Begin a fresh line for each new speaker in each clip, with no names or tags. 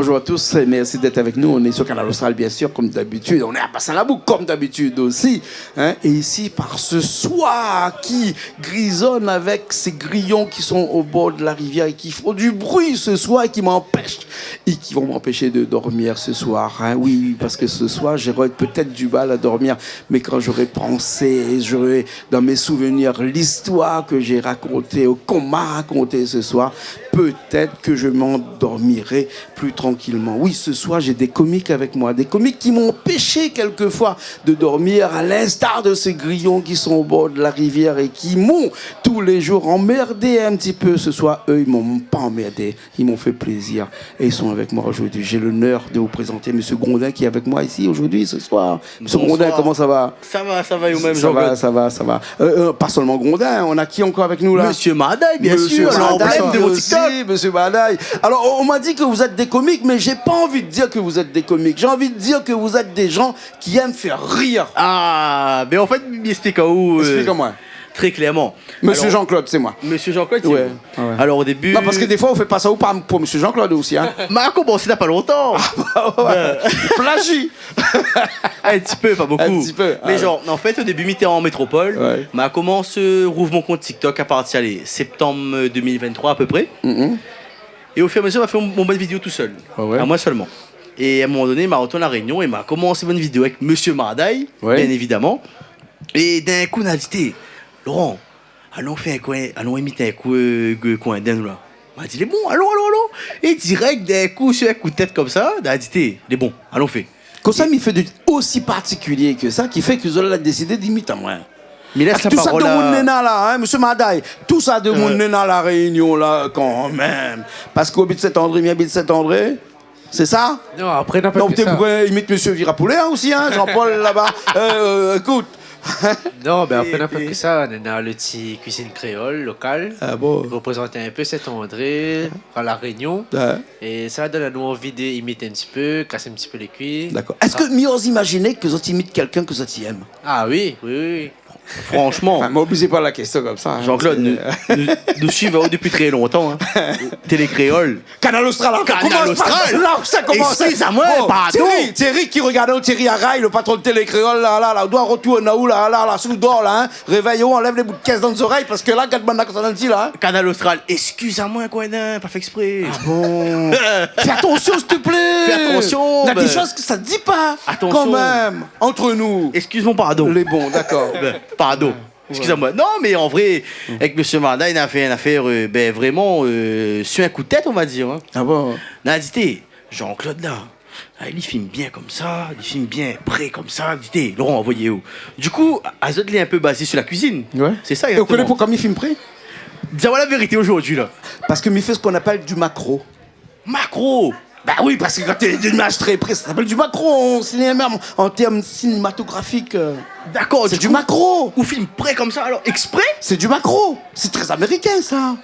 bonjour à tous et merci d'être avec nous. On est sur Canal Austral, bien sûr, comme d'habitude. On est à Passin-la-Boucle, comme d'habitude aussi. Hein? Et ici, par ce soir qui grisonne avec ces grillons qui sont au bord de la rivière et qui font du bruit ce soir et qui m'empêchent et qui vont m'empêcher de dormir ce soir. Hein? Oui, parce que ce soir, j'aurai peut-être du mal à dormir, mais quand j'aurai pensé, j'aurai dans mes souvenirs l'histoire que j'ai racontée, qu'on m'a racontée ce soir, peut-être que je m'endormirai plus tranquillement. Oui, ce soir, j'ai des comiques avec moi. Des comiques qui m'ont empêché quelquefois de dormir, à l'instar de ces grillons qui sont au bord de la rivière et qui m'ont tous les jours emmerdé un petit peu. Ce soir, eux, ils m'ont pas emmerdé. Ils m'ont fait plaisir. Et ils sont avec moi aujourd'hui. J'ai l'honneur de vous présenter M. Grondin qui est avec moi ici aujourd'hui, ce soir. M. Grondin, comment ça va?
Ça va, vous-même,
Jean-Claude. Ça va. Pas seulement Grondin, on a qui encore avec nous là?
Monsieur Madaï, bien sûr, l'emblème de mon TikTok.
Monsieur Madaï. Alors, on m'a dit que vous êtes des comiques, mais j'ai pas envie de dire que vous êtes des comiques. J'ai envie de dire que vous êtes des gens qui aiment faire rire.
Ah, mais en fait, explique-moi.
Explique-moi.
Très clairement.
Monsieur Jean-Claude, c'est moi.
Monsieur Jean-Claude, c'est
ouais.
vous. Ouais. Alors, au début...
Non, parce que des fois, on fait pas ça ou pas pour Monsieur Jean-Claude aussi, hein.
Mais a commencé il n'y a pas longtemps.
Plagie.
Un petit peu, pas beaucoup.
Un petit peu.
Mais genre, en fait, au début, j'étais en métropole.
Ouais.
Mais a commencé, rouvre mon compte TikTok à partir de septembre 2023 à peu près. Et au fur et à mesure, m'a fait mon bonne vidéo tout seul.
Ouais.
À moi seulement. Et à un moment donné, il m'a retourné à la Réunion et m'a commencé bonne vidéo avec Monsieur Madaï, bien évidemment. Et d'un coup, on a dit, Laurent, allons faire un coin, allons imiter un coin d'un là. On m'a dit, les bons, allons. Et direct, d'un coup, sur un coup de tête comme ça, on a dit, les bons, allons faire.
Comme ça, il fait de aussi particulier que ça, qui fait que Zola a décidé d'imiter à moi.
Mais laisse la
tout ça
parole
de
à...
mon néna là, hein, monsieur Madaï. Tout ça de mon néna à la Réunion là, quand même. Parce qu'au but de Saint-André, bien but de Saint-André. C'est ça?
Non, après, n'a pas
Donc,
que ça.
tu pourrais imiter monsieur Virapoulet hein, aussi, hein, Jean-Paul là-bas. Écoute.
Non, mais après, n'a pas que ça. On a le petit cuisine créole local.
Ah bon?
Représenter un peu Saint-André à La Réunion. Et ça donne à nous envie d'imiter un petit peu, casser un petit peu les cuits.
D'accord. Est-ce que mieux imaginer que vous imitez quelqu'un que vous aimez?
Ah oui.
Franchement,
Enfin, m'obligez pas la question comme ça. Hein,
Jean-Claude, nous suivons depuis très longtemps. Hein. Télé créole.
Canal Austral.
Canal Austral.
Là, ça commence.
Excuse-moi, pardon.
Thierry qui regardait Thierry Araï, le patron de Télé créole, là, doit retourner où, là, sous d'or, là, hein. Réveillons, enlève les bouts de caisse dans les oreilles, parce que là, quand on a dit, là.
Canal Austral, excuse-moi, quoi, pas fait exprès.
Ah bon? Fais attention, s'il te plaît.
Fais attention.
Il y a des choses que ça ne dit pas.
Attention.
Quand même. Entre nous.
Excuse-moi, pardon.
Les bons, d'accord.
Pardon. Excusez-moi. Non, mais en vrai, avec M. Madaï, il a fait une affaire vraiment sur un coup de tête, on va dire. Hein.
Ah bon?
On a dit, Jean-Claude là, il filme bien comme ça, il filme bien prêt comme ça. Dit, Laurent, envoyez où? Du coup, Azot est un peu basé sur la cuisine.
Ouais.
C'est ça,
et vous connaissez pourquoi il filme prêt?
Dis-moi la vérité aujourd'hui là.
Parce que il fait ce qu'on appelle du macro.
Macro.
Bah oui, parce que quand t'es d'une image très près, ça s'appelle du macro en cinéma, en termes cinématographiques.
D'accord,
c'est du macro.
Ou film prêt comme ça, alors exprès?
C'est du macro. C'est très américain, ça.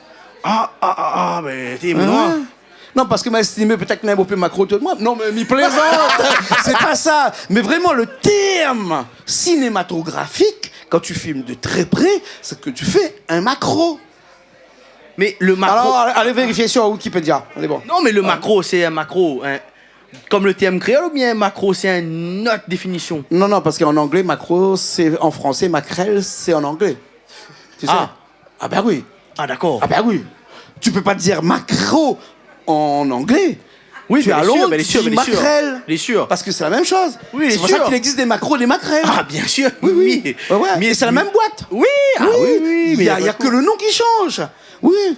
Mais t'es noir.
Non, parce que m'a estimé peut-être même un peu macro tout de moi. Non, mais m'y plaisante. C'est pas ça. Mais vraiment, le terme cinématographique, quand tu filmes de très près, c'est que tu fais un macro.
Mais le macro...
Alors, allez vérifier sur Wikipédia. Allez, bon.
Non, mais le macro, c'est un macro. Hein. Comme le terme créole ou bien macro, c'est une autre définition?
Non, parce qu'en anglais, macro, c'est en français, maquerelle, c'est en anglais. Tu sais? Ah, bah oui.
Ah, d'accord.
Ah, bah oui. Tu peux pas dire macro en anglais.
Oui,
tu es à Londres, tu dis maquerelle.
Les sûr.
Parce que c'est la même chose.
Oui,
c'est pour ça qu'il existe des macros et des maquerelles.
Ah, bien sûr.
Oui. Ouais. Mais c'est la même boîte.
Oui.
Oui. Il y a que le nom qui change. Oui.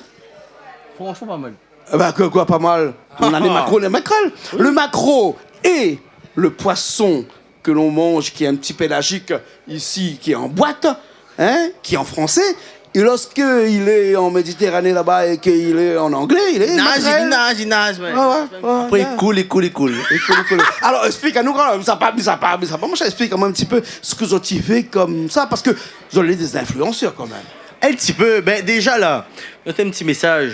Franchement, pas mal.
Bah, quoi, pas mal. On a les macros et les maquerelles. Oui. Le macro est le poisson que l'on mange, qui est un petit pélagique ici, qui est en boîte, hein, qui est en français. Et lorsqu'il est en Méditerranée là-bas et qu'il est en anglais, il est
il nage. Après, il coule.
Alors, explique à nous, quand même, ça pas, moi, explique-moi un petit peu ce que vous avez fait comme ça, parce que vous avez des influenceurs quand même.
Un petit peu, déjà là, notre un petit message,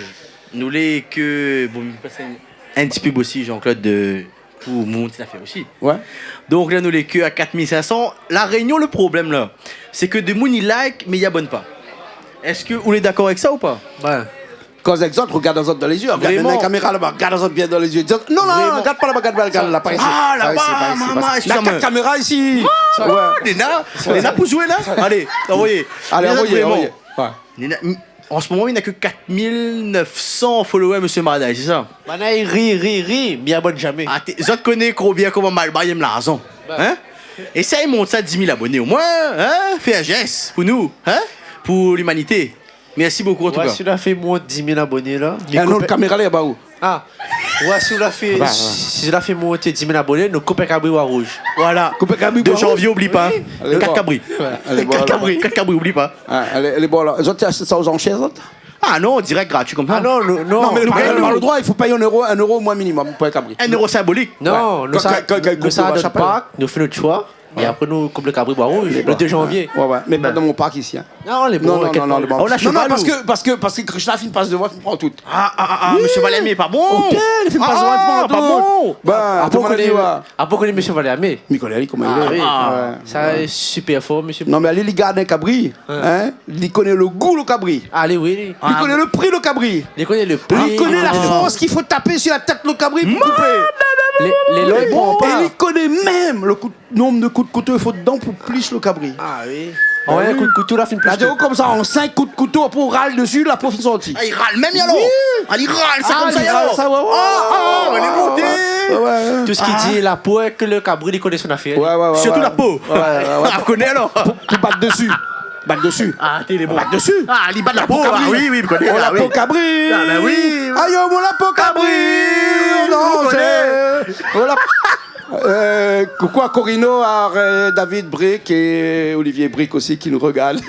nous l'est que, un petit peu aussi, Jean-Claude, pour mon petit affaire aussi.
Ouais.
Donc là, nous l'est que à 4500. La Réunion, le problème là, c'est que des gens ils like, mais ils abonnent pas. Est-ce que vous êtes d'accord avec ça ou pas?
Ouais.
Quand les autres regardent les autres dans les yeux, regarde la caméra là-bas, regarde les autres bien dans les yeux. Non, regarde pas là-bas, regarde là-bas.
Ah, là-bas,
la caméra ici.
Léna, pour jouer là. Allez, envoyez.
Envoyez.
En ce moment, il n'a que 4900 followers, monsieur Maradaï, c'est ça?
Maintenant, il rit, mais il abonne jamais.
Ah, vous connaissez combien comment Malba aime l'argent? Hein? Essaye de monter à 10 000 abonnés au moins, hein? Fais un geste pour nous, hein? Pour l'humanité. Merci beaucoup en tout cas.
Si on a fait moins de 10 000 abonnés là.
Il y a une autre caméra là-bas où?
Ah, si on a fait monter 10 000 abonnés, nous coupons Cabri ou rouge.
Voilà. De janvier, oublie pas. 4 cabris. 4 cabris, oublie pas.
Elle est bonne là. Les autres, achètent ça aux enchères, les autres?
Ah non, direct gratuit comme ça.
Ah non,
mais le droit, il faut payer 1 euro au moins minimum pour un cabri.
1 euro symbolique.
Non, nous ça notre parc, nous faisons notre choix. Et après, nous coupons le Cabri Bois Rouge le 2 janvier.
Ouais, mais pas dans mon parc ici.
Non, les bons.
Non,
on a cheval.
parce que Krishna fait une passe de voix, il prend tout.
Monsieur Valémé, pas bon.
Il fait une passe de voix, il prend tout.
Pas bon.
Après, on connaît monsieur Valémé.
Mais connaît comment il est.
Ça est super fort, monsieur.
Non, mais allez, il garde un cabri. Il connaît le goût, le cabri.
Allez, oui.
Il connaît le prix, le cabri.
Il connaît le prix.
Il connaît la force qu'il faut taper sur la tête, le cabri, pour couper.
Les lois, ils prennent pas.
Et il connaît même le nombre de coups de couteau il faut dedans pour plicher le cabri.
Ah oui. Un coup de couteau, là, fait une
place. Comme ça, en 5 coups de couteau pour râler dessus, la prof est sortie.
Il râle même, Yalo. Il râle, c'est comme ça, Yalo. Elle est montée.
Tout ce qu'il dit, la peau, que le cabri, il connaît son affaire.
Surtout la peau. Elle connaît, alors.
Pour battre dessus. Battre dessus.
T'es bon.
Battre dessus.
Il bat la peau. Oui, il connaît.
Oh, la peau cabri.
Ah, ben oui.
Aïe, mon la peau cabri. Non, c'est. Coucou à Corino, à David Brick et Olivier Brick aussi qui nous regardent.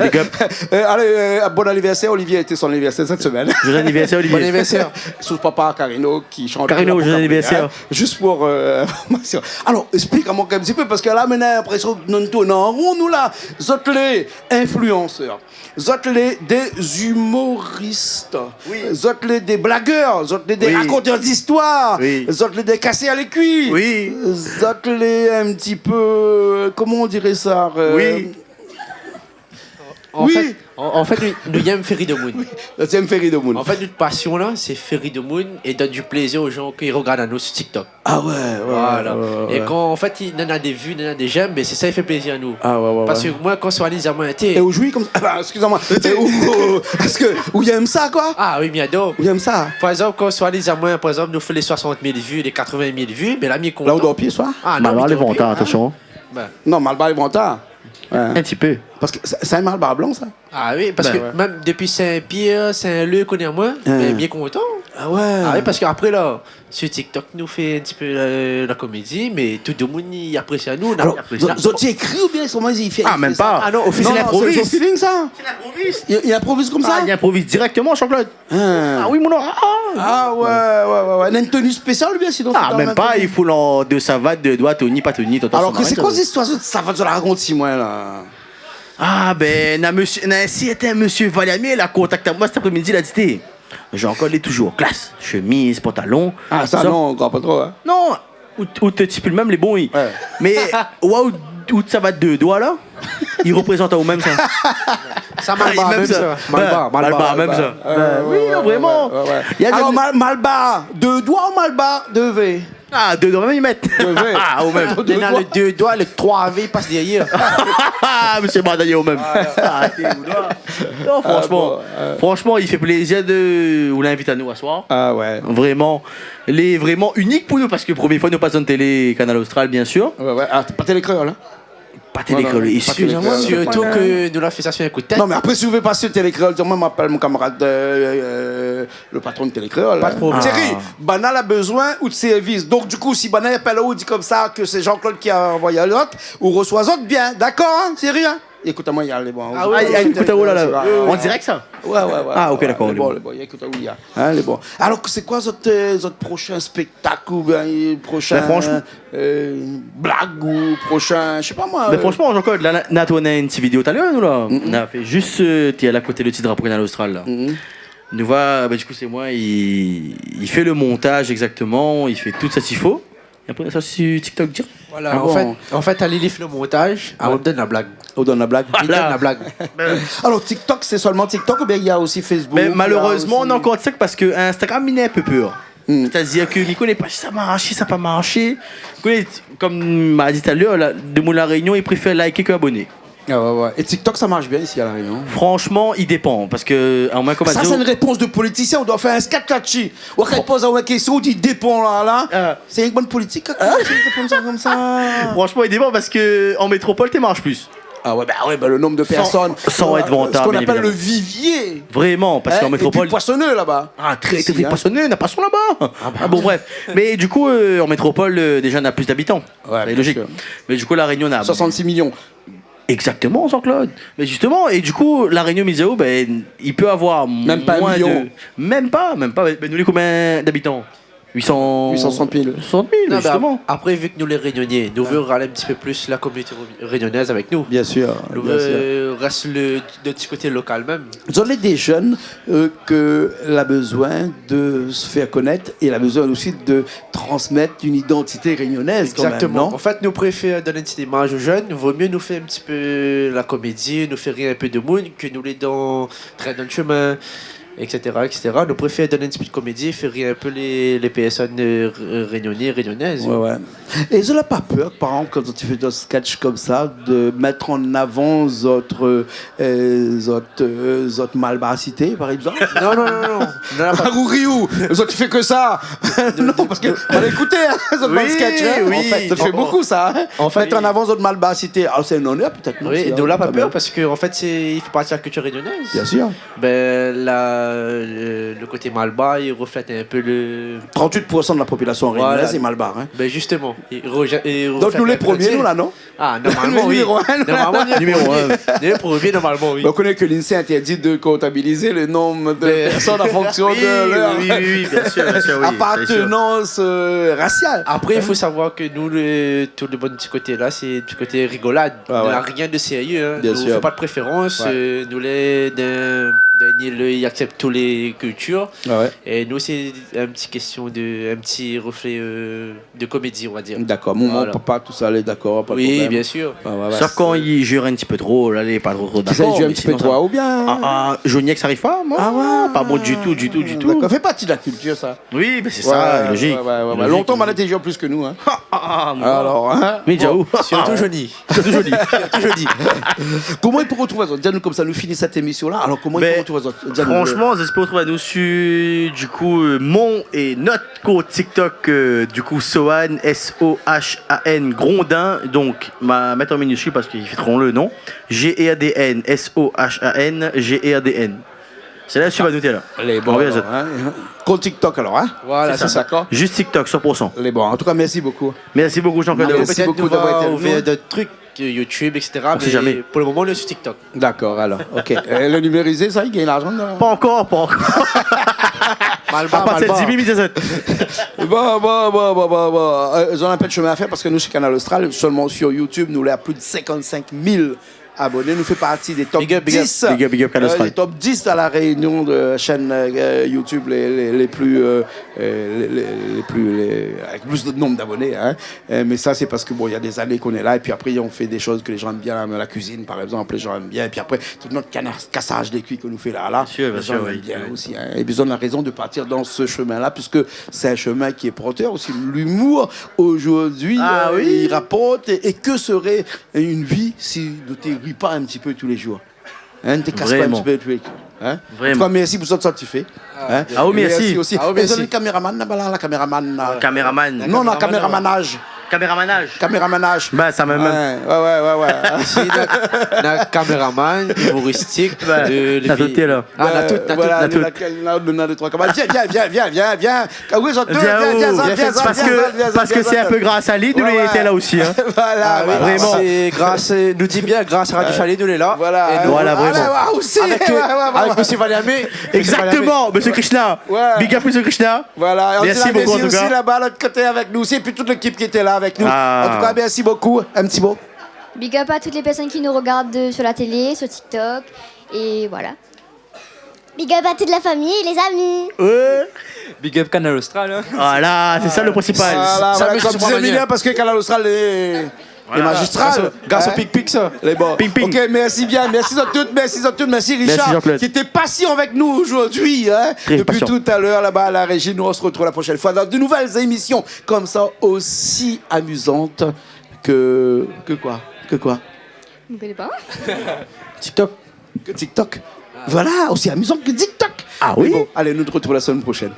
Allez, bon anniversaire, Olivier, était son anniversaire cette semaine.
Joyeux anniversaire, Olivier.
Bon anniversaire.
Sous papa Carino qui chante.
Carino, joyeux anniversaire.
Juste pour information. Alors, explique-moi un petit peu, parce que là, maintenant, j'ai l'impression que nous tournons en rond, nous là, autres les influenceurs. Autres les des humoristes, autres les des blagueurs, autres les des raconteurs d'histoires, autres les des cassés à l'écuit, autres les un petit peu, comment on dirait ça?
En fait, nous aimons Ferry de Moon.
Deuxième Ferry de Moon.
En fait, notre passion là, c'est Ferry de Moon et donne du plaisir aux gens qui regardent à nous sur TikTok.
Ah ouais.
Et quand en fait, il y en a des vues, il y en a des j'aime, mais c'est ça qui fait plaisir à nous. Parce que moi, quand je suis à moi,
et où jouis comme ça. Excusez-moi. Parce que où il aime ça quoi?
Ah oui, j'adore.
Où il aime ça?
Par exemple, quand je suis à moi, par exemple, nous faisons les 60 000 vues, les 80 000 vues, mais là, il est content.
Là où dort pied, soit?
Ah non, les ventars, attention.
Non, Malbar les ventars.
Un petit peu.
Parce que c'est un Malbar blanc, ça?
Ah oui, parce que même depuis Saint-Pierre, Saint-Leu, qu'on est à moi, mais bien content.
Ah ouais.
Ah oui, parce qu'après là, sur TikTok, nous fait un petit peu la comédie, mais tout le monde y apprécie à nous.
Alors, ils écrit ou bien comment ils font?
Ah, même pas.
Ah non, au final,
c'est l'improvise. C'est feeling ça?
C'est l'improvise.
Il improvise comme ça?
Il improvise directement, Jean-Claude. Ah oui, mon nom.
Ah ouais. Il a une tenue spéciale, bien sinon.
Ah, même pas, il faut l'en de savate, de doigts, Tony, pas Tony.
Alors, c'est quoi cette histoire de savate? Je la raconte si moi là.
Ah ben, si était un monsieur Valémé, il a contacté moi cet après-midi, il a dit, j'ai encore les toujours, classe, chemise, pantalon.
Ah ça non, encore pas trop. Hein.
Non, ou te type même les bons, oui. Mais, où ça va deux doigts là, il représente au même ça.
Ça Malbar, même ça.
Malbar, même ça. Oui, vraiment.
Alors Malbar, deux doigts ou Malbar, deux V?
Ah, deux doigts, même ils mettent.
Ah, au même. Maintenant, le 2 doigts, le 3V passe derrière.
Ah, monsieur Bardaillé au même. Ah, t'es où là? Non, franchement, il fait plaisir de vous l'inviter à nous à soir.
Ah ouais.
Vraiment. Il est vraiment unique pour nous parce que première fois, nous passons télé Canal Austral, bien sûr.
Ouais. Ah, pas télécréole, hein?
Pas télécréole, excusez-moi.
Surtout que nous l'a fait ça sur un coup de tête.
Non, mais après, si vous voulez passer télécréole, moi, je m'appelle mon camarade, le patron de télécréole.
Pas de problème.
Thierry, Banal a besoin ou de service. Donc, du coup, si Banal appelle ou dit comme ça que c'est Jean-Claude qui a envoyé à l'autre, ou reçoit l'autre, bien. D'accord, hein, Thierry, hein? Écoute-moi, il y a les bons.
Ah oui, écoute-moi là. On dirait que ça?
Ouais.
Ah, ok, d'accord.
Les bons, écoute-moi, il y a. Hein, les bons. Alors, c'est quoi votre prochain spectacle ou bien prochain. Blague ou prochain. Je sais pas moi.
Mais franchement, Jean-Claude, là, on a tourné une petite vidéo tout à l'heure, nous là. On a fait juste. Tu es à côté le petit drapeau Canal Austral là. Nous va, du coup, c'est moi, il fait le montage exactement, il fait tout ça s'il faut. Et après, ça, sur TikTok, dire.
Voilà, en fait, Ali fait le montage, on me donne la blague.
On donne la blague.
Il donne la blague.
Alors, TikTok, c'est seulement TikTok ou bien il y a aussi Facebook?
Mais malheureusement,
aussi...
on a encore TikTok parce que Instagram, il est un peu peur. C'est-à-dire que Nico n'est pas si ça m'a marché, ça n'a pas marché. Comme m'a dit tout à l'heure, de Moulin Réunion, il préfère liker qu'abonner.
Ah ouais. Et TikTok, ça marche bien ici à La Réunion?
Franchement, il dépend. Parce que, à moins
ça, c'est une réponse de politicien. On doit faire un sketch là-dessus. On pose une question, on dit dépend là. C'est une bonne politique. Comme ça.
Franchement, il dépend parce qu'en métropole, tu marches plus.
Ah ouais, le nombre de personnes.
Sans être vantard.
Ce qu'on appelle le vivier.
Vraiment, parce qu'en métropole.
Et puis poissonneux là-bas.
Ah, très poissonneux, on a poisson là-bas. Bon, bref. Mais du coup, en métropole, déjà, on a plus d'habitants.
Ouais,
c'est logique. Mais du coup, La Réunion, on a.
66 millions.
Exactement, Jean-Claude. Mais justement, et du coup, La Réunion Misao, il peut avoir
même pas
moins
un million.
Même pas. Nous, les combien d'habitants?
860 000.
60 000, justement.
Après, vu que nous les Réunionnais, nous voulons râler un petit peu plus la communauté réunionnaise avec nous.
Bien sûr.
Nous reste de petit côté local même.
Vous avez des jeunes qu'elle a besoin de se faire connaître et elle a besoin aussi de transmettre une identité réunionnaise.
Exactement.
Quand même, non?
En fait, nous préférons donner une petite image aux jeunes. Il vaut mieux nous faire un petit peu la comédie, nous faire rire un peu de monde que nous les traîner dans le chemin. Etc. Nous préférons donner une petite comédie, faire rire un peu les personnes réunionnaises.
Ouais. Et je n'ai pas peur, par exemple, quand tu fais des sketchs comme ça, de mettre en avant autres malbarcités, par exemple?
Non.
Rouriou, tu fais que ça. Non, parce que on a écouté autres mal sketchs.
Oui.
En fait, ça fait beaucoup ça. Mettre en avant autres malbarcités. Alors c'est un honneur peut-être.
Oui, nous n'a pas peur parce qu'en fait, il fait partie de la culture réunionnaise.
Bien sûr.
Le côté malbar, il reflète un peu le...
38% de la population réunionnaise est malbar. Hein.
Justement.
Donc nous les premiers, nous là, non?
Ah, normalement, oui.
Numéro 1.
Numéro 1. Les premiers, normalement, oui.
On connaît que l'INSEE interdit de comptabiliser le nombre de personnes en fonction de leur
oui, bien sûr, oui,
appartenance raciale.
Après, il faut savoir que nous, tout le bon petit côté là, c'est du côté rigolade. Il n'y a rien de sérieux. Hein. Nous ne faisons pas de préférence. Nous, il accepte toutes les cultures. Et nous, c'est un petit reflet de comédie, on va dire.
D'accord, mon papa, tout ça, allez, d'accord, pas de
oui,
problème.
bien sûr.
Sauf quand il jure un petit peu trop, là, il n'est pas trop d'accord.
Ça jure un petit peu trop, ou bien
Joniek, ça arrive pas, moi? Pas bon du tout.
Ça fait partie de la culture, ça.
Oui, mais c'est ça, logique.
Longtemps, on a été plus que nous. Hein. Alors, hein?
Mais Jaou.
Surtout joli.
Comment il peut retrouver ça? Dis-nous comme ça, nous finissons cette émission-là. Alors, comment il peut retrouver ça?
Franchement, j'espère retrouver nous sur, du coup, mon et notre compte TikTok, du coup, Sohan, S-O-H-A-N, Grondin. Donc, ma mettre en minuscule parce qu'ils fêteront le nom. G-E-R-D-N, S-O-H-A-N, G-E-R-D-N. C'est là que tu vas noter là.
Les bons. Compte TikTok alors, hein?
Voilà, c'est ça.
D'accord.
Juste TikTok, 100%.
Les bons. En tout cas, merci beaucoup.
Merci beaucoup, Jean-Claude.
Merci beaucoup d'avoir été
ouvert d'autres trucs. YouTube, etc.
Mais jamais.
Pour le moment, on est sur TikTok.
D'accord, alors. Ok. Le numérisé, ça, il gagne l'argent dedans?
Pas encore.
Malbar.
Pas cette 10 000,
J'en appelle chemin à faire parce que nous, chez Canal Austral, seulement sur YouTube, nous avons plus de 55 000 abonnés. Nous fait partie des top 10.
Big up, Canal Austral.
Les top 10 à la Réunion de chaînes YouTube les plus avec plus de nombre d'abonnés. Hein. Mais ça, c'est parce que il y a des années qu'on est là et puis après, on fait des choses que les gens aiment bien, la cuisine, par exemple, les gens aiment bien. Et puis après, tout notre cassage des cuits que nous fait là, les gens aiment bien aussi. Hein. Et puis, on a raison de partir dans ce chemin-là puisque c'est un chemin qui est porteur aussi. L'humour, aujourd'hui, il rapporte. Et que serait une vie si nous ne ris pas un petit peu tous les jours? Hein, ne te casse pas un petit peu tous les jours. Hein? En tout cas, merci pour ce que tu fais. Hein?
Merci
aussi. Merci. Le caméraman, la caméraman.
Caméraman.
Non, caméramanage.
Caméramanage. Bah, ça me même.
Ouais.
Ici, la caméraman humoristique.
T'as noté là.
T'as tout. Viens.
Parce que c'est un peu grâce à lui, nous était là aussi.
Voilà,
vraiment.
Nous dit bien, grâce à Radio Chalet, nous est là.
Voilà,
vraiment. Avec M. Valiamé.
Exactement, M. Krishna. Big up, M. Krishna.
Voilà,
merci beaucoup en tout cas.
aussi là-bas, l'autre côté avec nous aussi, et puis toute l'équipe qui était là avec nous. En tout cas, merci beaucoup. Un petit mot.
Big up à toutes les personnes qui nous regardent sur la télé, sur TikTok. Et voilà. Big up à toute la famille et les amis.
Big up Canal Austral. Hein.
Voilà, c'est ça le principal.
Voilà,
Ça,
voilà,
mais
comme
je
disait
comprends
Emilien, parce que Canal Austral est magistral.
Grâce au
Hein?
pic-pic, ça.
Les bons.
Ping, ping.
Ok, merci bien. Merci à toutes, merci à toutes. Merci Richard,
Jean-Claude.
qui était patient avec nous aujourd'hui. Hein,
Très
depuis
patient.
tout à l'heure, là-bas à la régie. Nous, on se retrouve la prochaine fois dans de nouvelles émissions comme ça, aussi amusantes que quoi? Que quoi?
Vous ne connaissez pas?
TikTok. Que TikTok. Voilà, aussi amusant que TikTok.
Ah oui.
Mais bon, allez, nous nous retrouvons la semaine prochaine.